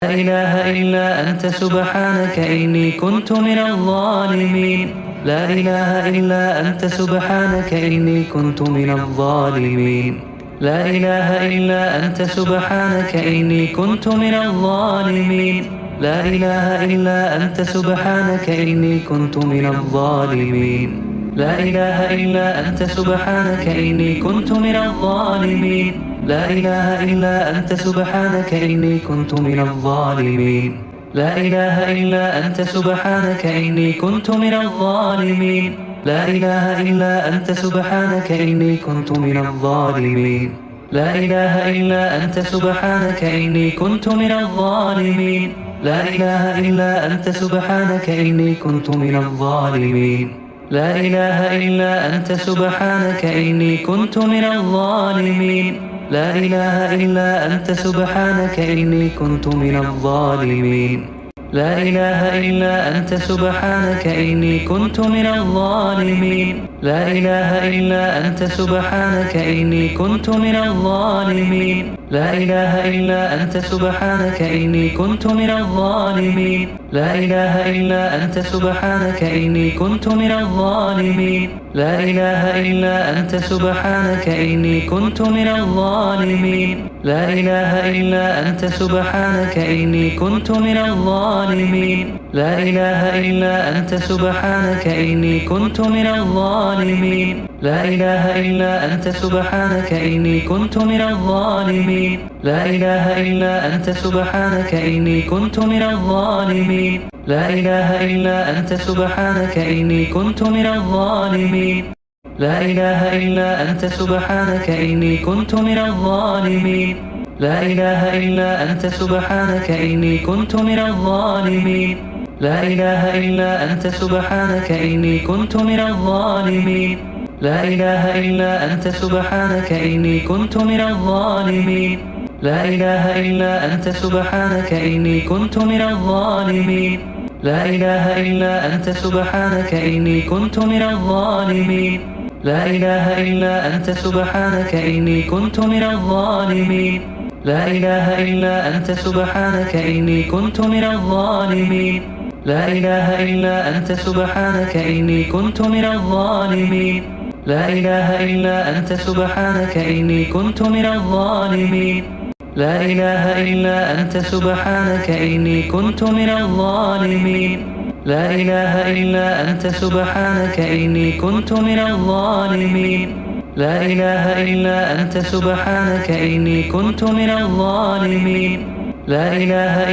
لا إله إلا أنت سبحانك إني كنت من الظالمين. لا إله إلا أنت سبحانك إني كنت من الظالمين. لا إله إلا أنت سبحانك إني كنت من الظالمين. لا إله إلا أنت سبحانك إني كنت من الظالمين. لا إله إلا أنت سبحانك إني كنت من الظالمين. لا إله إلا أنت سبحانك إني كنت من الظالمين. لا إله إلا أنت سبحانك إني كنت من الظالمين. لا إله إلا أنت سبحانك إني كنت من الظالمين. لا إله إلا أنت سبحانك إني كنت من الظالمين. لا إله إلا أنت سبحانك إني كنت من الظالمين. لا إله إلا أنت سبحانك إني كنت من الظالمين. لا إله إلا أنت سبحانك إني كنت من الظالمين. لا إله إلا أنت سبحانك إني كنت من الظالمين. لا إله إلا أنت سبحانك إني كنت من الظالمين. لا إله إلا أنت سبحانك إني كنت من الظالمين. لا إله إلا أنت سبحانك إني كنت من الظالمين. لا إله إلا أنت سبحانك إني كنت من الظالمين. لا إله إلا أنت سبحانك إني كنت من الظالمين. لا إله إلا أنت سبحانك إني كنت من الظالمين. لا إله إلا أنت سبحانك إني كنت من الظالمين. لا إله إلا أنت سبحانك إني كنت من الظالمين. لا إله إلا أنت سبحانك إني كنت من الظالمين. لا إله إلا أنت سبحانك إني كنت من الظالمين. لا إله إلا أنت سبحانك إني كنت من الظالمين. لا إله إلا أنت سبحانك إني كنت من الظالمين. لا إله إلا أنت سبحانك إني كنت من الظالمين. لا إله إلا أنت سبحانك إني كنت من الظالمين. لا إله إلا أنت سبحانك إني كنت من الظالمين. لا إله إلا أنت سبحانك إني كنت من الظالمين. لا إله إلا أنت سبحانك إني كنت من الظالمين. لا إله إلا أنت سبحانك إني كنت من الظالمين. لا إله إلا أنت سبحانك إني كنت من الظالمين. لا إله إلا أنت سبحانك إني كنت من الظالمين. لا إله إلا أنت سبحانك إني كنت من الظالمين. لا إله إلا أنت سبحانك إني كنت من الظالمين. لا إله